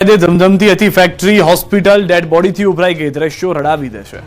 ધમધમતી હતી factory, hospital dead બોડીથી ઉભરાઈ ગઈ, દ્રશ્યો રડાવી દેશે.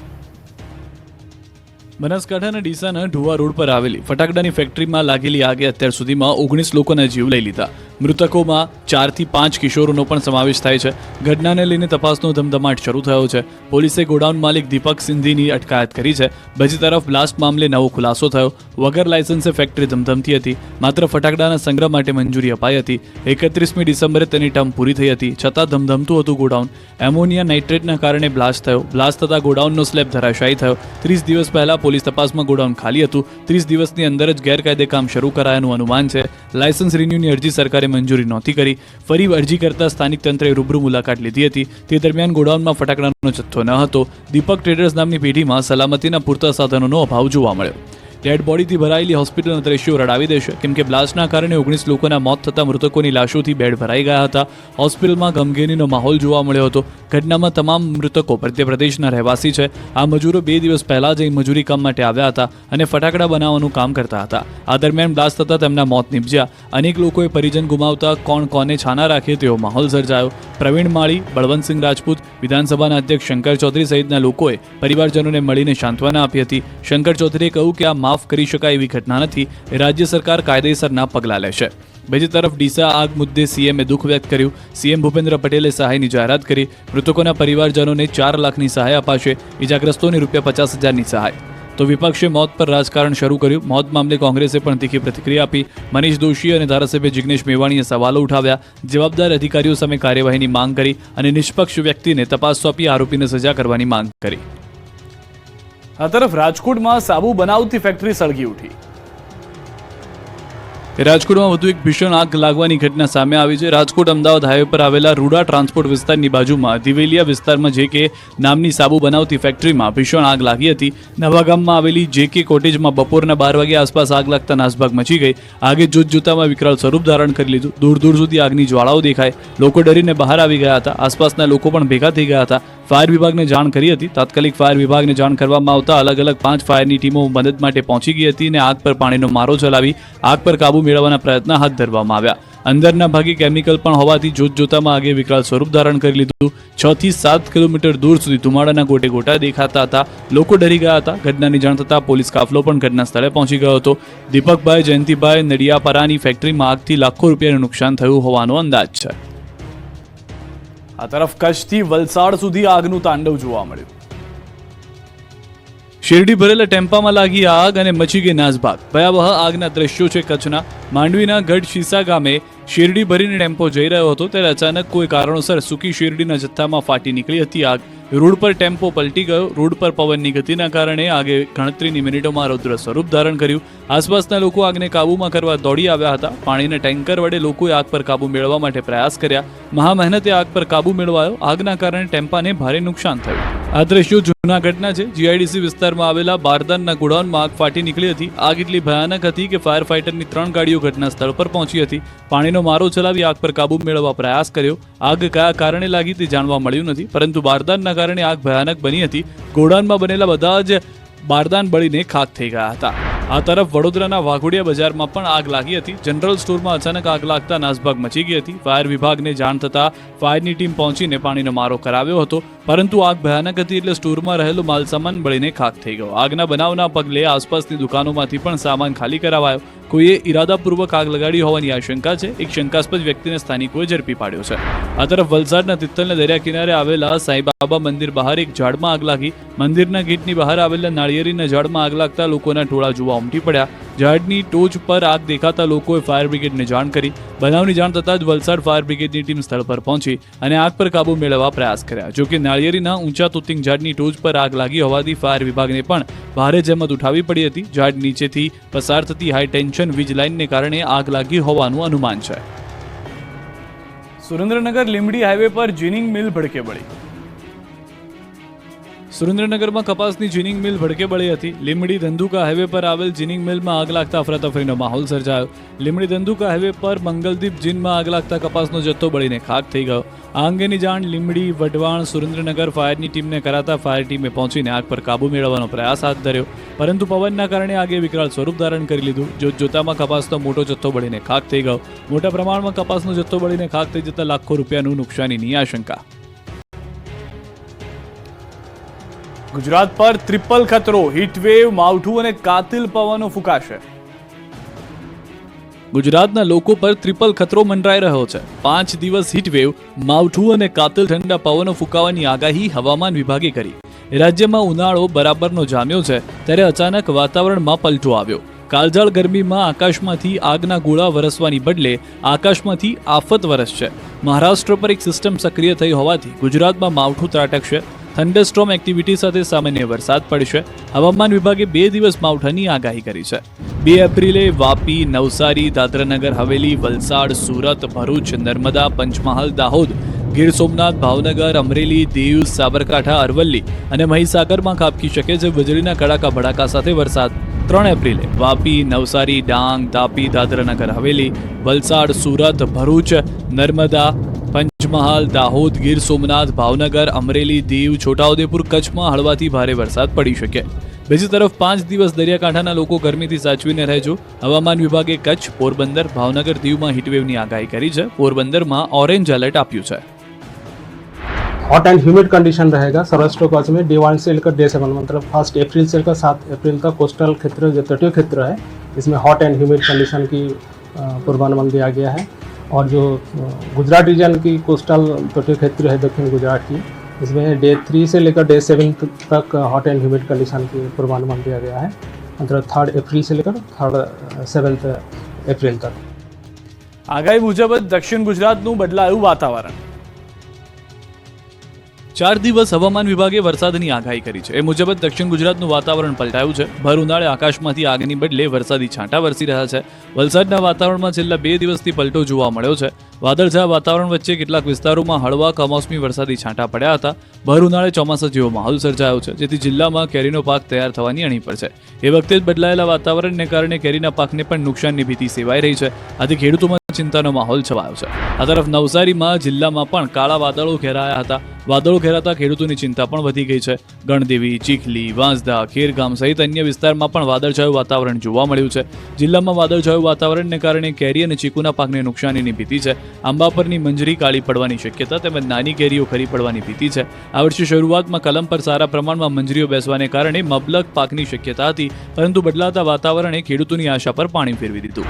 બનાસકાંઠાના ડીસાના ઢુવા રોડ પર આવેલી ફટાકડાની ફેક્ટરીમાં લાગેલી આગે અત્યાર સુધીમાં 19 લોકોના જીવ લઈ લીધા. મૃતકોમાં 4 થી 5 કિશોરોનો પણ સમાવેશ થાય છે. ઘટનાને લઈને તપાસનો ધમધમાટ શરૂ થયો છે. પોલીસે ગોડાઉન માલિક દીપક સિંધીની અટકાયત કરી છે. બીજી તરફ બ્લાસ્ટ મામલે નવો ખુલાસો થયો. વગર લાયસન્સે ફેક્ટરી ધમધમતી હતી. માત્ર ફટાકડાના સંગ્રહ માટે મંજૂરી અપાઈ હતી. 31મી ડિસેમ્બરે તેની ટર્મ પૂરી થઈ હતી, છતાં ધમધમતું હતું ગોડાઉન. એમોનિયા નાઇટ્રેટના કારણે બ્લાસ્ટ થયો. બ્લાસ્ટ થતાં ગોડાઉનનો સ્લેબ ધરાશાયી થયો. 30 દિવસ પહેલા પોલીસ તપાસમાં ગોડાઉન ખાલી હતું. 30 દિવસની અંદર જ ગેરકાયદે કામ શરૂ કરાયાનું અનુમાન છે. લાયસન્સ રિન્યુની અરજી સરકારે મંજૂરી નહોતી કરી. ફરી અરજી કરતા સ્થાનિક તંત્રએ રૂબરૂ મુલાકાત લીધી હતી. તે દરમિયાન ગોડાઉનમાં ફટાકડાનો જથ્થો ન હતો. દીપક ટ્રેડર્સ નામની પેઢીમાં સલામતીના પૂરતા સાધનોનો અભાવ જોવા મળ્યો. ડેડ બોડીથી ભરાયેલી હોસ્પિટલના દ્રશ્યો રડાવી દેશે, કેમ કે બ્લાસ્ટના કારણે 19 લોકોના મોત થતા મૃતકોની લાશોથી બેડ ભરાઈ ગયા હતા. હોસ્પિટલમાં ગમગીનીનો માહોલ જોવા મળ્યો હતો. ઘટનામાં તમામ મૃતકો મધ્યપ્રદેશના રહેવાસી છે. આ મજૂરો 2 દિવસ પહેલા જ અહીં મજૂરી કામ માટે આવ્યા હતા અને ફટાકડા બનાવવાનું કામ કરતા હતા. આ દરમિયાન બ્લાસ્ટ થતા તેમના મોત નીપજ્યા. અનેક લોકોએ પરિજન ગુમાવતા કોણ કોને છાના રાખે તેવો માહોલ સર્જાયો. પ્રવીણ માળી, બળવંતસિંહ રાજપૂત, વિધાનસભાના અધ્યક્ષ શંકર ચૌધરી સહિતના લોકોએ પરિવારજનોને મળીને સાંત્વના આપી હતી. શંકર ચૌધરીએ કહ્યું કે આ માફ કરી શકાય એવી ઘટના નથી. રાજ્ય સરકાર કાયદેસરના પગલાં લેશે. બીજી તરફ ડીસા આગ મુદ્દે સીએમએ દુઃખ વ્યક્ત કર્યું. સીએમ ભૂપેન્દ્ર પટેલે સહાયની જાહેરાત કરી. મૃતકોના પરિવારજનોને 4 લાખની સહાય અપાશે. ઇજાગ્રસ્તોને ₹50,000ની સહાય. તો વિપક્ષે મોત પર રાજકારણ શરૂ કર્યું. મોત મામલે કોંગ્રેસે પણ તીખી પ્રતિક્રિયા આપી. મનીષ દોશી અને ધારાસભ્ય જિગ્નેશ મેવાણીએ સવાલો ઉઠાવ્યા. જવાબદાર અધિકારીઓ સામે કાર્યવાહીની માંગ કરી અને નિષ્પક્ષ વ્યક્તિને તપાસ સોંપી આરોપીને સજા કરવાની માંગ કરી. આ તરફ રાજકોટમાં સાબુ બનાવતી ફેક્ટરી સળગી ઉઠી. રાજકોટમાં વધુ એક ભીષણ આગ લાગવાની ઘટના સામે આવી છે. રાજકોટ અમદાવાદ હાઈવે પર આવેલા રૂડા ટ્રાન્સપોર્ટ વિસ્તારની બાજુમાં દિવેલિયા વિસ્તારમાં જેકે નામની સાબુ બનાવતી ફેક્ટરીમાં ભીષણ આગ લાગી હતી. નવાગામમાં આવેલી જેકે કોટેજમાં બપોરના 12 વાગ્યા આસપાસ આગ લાગતા નાસભાગ મચી ગઈ. આગે જોતજોતામાં વિકરાળ સ્વરૂપ ધારણ કરી લીધું. દૂર દૂર સુધી આગની જ્વાળાઓ દેખાય. લોકો ડરીને બહાર આવી ગયા હતા. આસપાસના લોકો પણ ભેગા થઈ ગયા હતા. ફાયર વિભાગને જાણ કરી હતી. તાત્કાલિક ફાયર વિભાગને જાણ કરવામાં આવતા અલગ અલગ 5 ફાયરની ટીમો મદદ માટે પહોંચી ગઈ હતી અને આગ પર પાણીનો મારો ચલાવી આગ પર કાબુ મેળવવાના પ્રયત્ન હાથ ધરવામાં આવ્યા. અંદરના ભાગે કેમિકલ પણ હોવાથી જોતજોતામાં આગે વિકરાળ સ્વરૂપ ધારણ કરી લીધું. 6 થી 7 કિલોમીટર દૂર સુધી ધુમાડાના ગોટે ગોટા દેખાતા હતા. લોકો ડરી ગયા હતા. ઘટનાની જાણ થતાં પોલીસ કાફલો પણ ઘટના સ્થળે પહોંચી ગયો હતો. દીપકભાઈ જયંતિભાઈ નડિયાપરાની ફેક્ટરીમાં આગથી લાખો રૂપિયાનું નુકસાન થયું હોવાનો અંદાજ છે. આ તરફ કચ્છથી વલસાડ સુધી આગનું તાંડવ જોવા મળ્યું. શેરડી ભરેલા ટેમ્પામાં લાગી આગ અને મચી ગઈ નાસભાગ. ભયાવહ આગના દ્રશ્યો છે કચ્છના. માંડવીના ગઢ શીસા ગામે શેરડી ભરીને ટેમ્પો જઈ રહ્યો હતો ત્યારે અચાનક કોઈ કારણોસર સૂકી શેરડીના જથ્થામાં ફાટી નીકળી હતી આગ. રોડ પર ટેમ્પો પલટી ગયો. રોડ પર પવનની ગતિના કારણે આગે ગણતરીની મિનિટોમાં રૌદ્ર સ્વરૂપ ધારણ કર્યું. આસપાસના લોકો આગને કાબૂમાં કરવા દોડી આવ્યા હતા. પાણીના ટેન્કર વડે લોકોએ આગ પર કાબૂ મેળવવા માટે પ્રયાસ કર્યા. મહા મહેનતે આગ પર કાબૂ મેળવાયો. આગના કારણે ટેમ્પાને ભારે નુકસાન થયું. આ દ્રશ્યો જૂનાગઢના છે. જીઆઈડીસી વિસ્તારમાં આવેલા બારદાનના ગોડાઉનમાં આગ ફાટી નીકળી હતી. આગ એટલી ભયાનક હતી કે ફાયર ફાઈટરની 3 ગાડીઓ ઘટના સ્થળ પર પહોંચી હતી. પાણીનો મારો ચલાવી આગ પર કાબૂ મેળવવા પ્રયાસ કર્યો. આગ કયા કારણે લાગી તે જાણવા મળ્યું નથી, પરંતુ બારદાનના કારણે આગ ભયાનક બની હતી. ગોડાઉનમાં બનેલા બધા જ બારદાન બળીને ખાખ થઈ ગયા હતા. આ તરફ વડોદરાના વાઘોડિયા બજારમાં પણ આગ લાગી હતી. જનરલ સ્ટોરમાં અચાનક આગ લાગતા નાસભાગ મચી ગઈ હતી. ફાયર વિભાગને જાણ થતાં ફાયરની ટીમ પહોંચીને પાણીનો મારો કરાવ્યો હતો, પરંતુ આગ ભયાનક હતી એટલે સ્ટોરમાં રહેલો માલસામાન બળીને ખાખ થઈ ગયો. આગના બનાવના પગલે આસપાસની દુકાનોમાંથી પણ સામાન ખાલી કરાવાયો. કોઈએ ઇરાદાપૂર્વક આગ લગાડી હોવાની આશંકા છે. એક શંકાસ્પદ વ્યક્તિને સ્થાનિકોએ ઝડપી પાડ્યો છે. આ તરફ વલસાડના તિથલના દરિયા કિનારે આવેલા સાંઈબાબા મંદિર બહાર એક ઝાડમાં આગ લાગી. મંદિરના ગેટની બહાર આવેલા નાળિયેરીના ઝાડમાં આગ લાગતા લોકોના ટોળા જોવા ઉમટી પડ્યા. ઝાડની ટોચ પર આગ દેખાતા લોકોએ ફાયર બ્રિગેડને જાણ કરી. બનાવની જાણ થતાં જ વલસાડ ફાયર બ્રિગેડની ટીમ સ્થળ પર પહોંચી અને આગ પર કાબૂ મેળવવા પ્રયાસ કર્યા. જોકે નાળિયેરીના ઊંચા તોતિંગ ઝાડની ટોચ પર આગ લાગી હોવાથી ફાયર વિભાગને પણ ભારે જહેમત ઉઠાવવી પડી હતી. ઝાડ નીચેથી પસાર થતી હાઈ ટેન્શન વીજ લાઇનને કારણે આગ લાગી હોવાનું અનુમાન છે. સુરેન્દ્રનગર લીંબડી હાઈવે પર જીનિંગ મિલ ભડકે બળી. સુરેન્દ્રનગરમાં કપાસની જીનિંગ મિલ ભડકે બળી હતી. લીંબડી ધંધુકા હાઈવે પર આવેલ જીનિંગ મિલમાં આગ લાગતા અફરાતફરીનો માહોલ સર્જાયો. લીંબડી ધંધુકા હાઈવે પર મંગલદીપ જીનમાં આગ લાગતા કપાસનો જથ્થો બળીને ખાક થઈ ગયો. આ અંગેની જાણ લીંબડી, વઢવાણ, સુરેન્દ્રનગર ફાયરની ટીમને કરાતા ફાયર ટીમે પહોંચીને આગ પર કાબુ મેળવવાનો પ્રયાસ હાથ ધર્યો, પરંતુ પવનના કારણે આગે વિકરાળ સ્વરૂપ ધારણ કરી લીધું. જોતજોતામાં કપાસનો મોટો જથ્થો બળીને ખાક થઈ ગયો. મોટા પ્રમાણમાં કપાસનો જથ્થો બળીને ખાક થઈ જતા લાખો રૂપિયાનું નુકસાનીની આશંકા. ગુજરાત પર ટ્રિપલ ખતરો, હીટવેવ, માવઠું અને કાતિલ પવનો ફૂંકાશે. ગુજરાતના લોકો પર ટ્રિપલ ખતરો મંડરાઈ રહ્યો છે. 5 દિવસ હીટવેવ, માવઠું અને કાતિલ ઠંડા પવનો ફૂંકાવાની આગાહી હવામાન વિભાગે કરી. રાજ્યમાં ઉનાળો બરાબરનો જામ્યો છે ત્યારે અચાનક વાતાવરણમાં પલટો આવ્યો. કાળઝાળ ગરમીમાં આકાશમાંથી આગના ગોળા વરસવાની બદલે આકાશમાંથી આફત વરસશે. મહારાષ્ટ્ર પર એક સિસ્ટમ સક્રિય થઈ હોવાથી ગુજરાતમાં માવઠું ત્રાટકશે. થંડરસ્ટોર્મ એક્ટિવિટી સાથે સામાન્ય વરસાદ પડશે. હવામાન વિભાગે 2 દિવસ માવઠાની આગાહી કરી છે. 2 એપ્રિલે વાપી, નવસારી, દાદરાનગર હવેલી, વલસાડ, સુરત, ભરૂચ, નર્મદા, પંચમહાલ, દાહોદ, ગીર સોમનાથ, ભાવનગર, અમરેલી, દીવ, સાબરકાંઠા, અરવલ્લી અને મહીસાગરમાં ખાબકી શકે છે વીજળીના કડાકા ભડાકા સાથે વરસાદ. 3 એપ્રિલે વાપી, નવસારી, ડાંગ, તાપી, દાદરાનગર હવેલી, વલસાડ, સુરત, ભરૂચ, નર્મદા, પંચમહાલ, દાહોદ, ગીર સોમનાથ, ભાવનગર, અમરેલી, દીવ, છોટાઉદેપુર, કચ્છમાં હળવાથી ભારે વરસાદ પડી શકે. બીજી તરફ 5 દિવસ દરિયાકાંઠાના લોકો ગરમીથી સાચવીને રહેજો. હવામાન વિભાગે કચ્છ, પોરબંદર, ભાવનગર, દીવમાં હીટવેવની આગાહી કરી છે. પોરબંદરમાં ઓરેન્જ એલર્ટ આપ્યું છે. हॉट एंड ह्यूमिड कंडीशन रहेगा सौराष्ट्र कच्छ में डे 1 से लेकर डे 7 मतलब 1 अप्रैल से लेकर 7 अप्रैल तक कोस्टल क्षेत्र जो तटीय क्षेत्र है इसमें हॉट एंड ह्यूमिड कंडीशन की पूर्वानुमान दिया गया है. और जो गुजरात रीजन की कोस्टल तटीय क्षेत्र है दक्षिण गुजरात की इसमें डे 3 से लेकर डे 7 तक हॉट एंड ह्यूमिड कंडीशन की पूर्वानुमान दिया गया है, मतलब 3 अप्रैल से लेकर 7 अप्रैल तक. આગાહી મુજબ દક્ષિણ ગુજરાતનું બદલાયું વાતાવરણ. 4 દિવસ હવામાન વિભાગે વરસાદની આગાહી કરી છે. એ મુજબ જ દક્ષિણ ગુજરાતનું વાતાવરણ પલટાયું છે. ભર ઉનાળે આકાશમાંથી આગની બદલે વરસાદી છાંટા વરસી રહ્યા છે. વલસાડના વાતાવરણમાં છેલ્લા 2 દિવસથી પલટો જોવા મળ્યો છે. વાદળછાયા વાતાવરણ વચ્ચે કેટલાક વિસ્તારોમાં હળવા કમોસમી વરસાદી છાંટા પડ્યા હતા. ભર ઉનાળે ચોમાસા જેવો માહોલ સર્જાયો છે, જેથી જિલ્લામાં કેરીનો પાક તૈયાર થવાની અણી પર છે. એ વખતે જ બદલાયેલા વાતાવરણને કારણે કેરીના પાકને પણ નુકસાનની ભીતિ સેવાઈ રહી છે. આથી ખેડૂતોમાં ચિંતાનો માહોલ છવાયો છે. આ તરફ નવસારીમાં જિલ્લામાં પણ કાળા વાદળો ઘેરાયા હતા. વાદળો ઘેરાતા ખેડૂતોની ચિંતા પણ વધી ગઈ છે. ગણદેવી, ચીખલી, વાંસદા, ખેરગામ સહિત અન્ય વિસ્તારમાં પણ વાદળછાયું વાતાવરણ જોવા મળ્યું છે. જિલ્લામાં વાદળછાયું વાતાવરણને કારણે કેરી અને ચીકુના પાકને નુકસાનીની ભીતિ છે. આંબા પરની મંજરી કાળી પડવાની શક્યતા તેમજ નાની કેરીઓ ખરી પડવાની ભીતિ છે. આ વર્ષે શરૂઆતમાં કલમ પર સારા પ્રમાણમાં મંજરીઓ બેસવાને કારણે મબલક પાકની શક્યતા હતી, પરંતુ બદલાતા વાતાવરણે ખેડૂતોની આશા પર પાણી ફેરવી દીધું.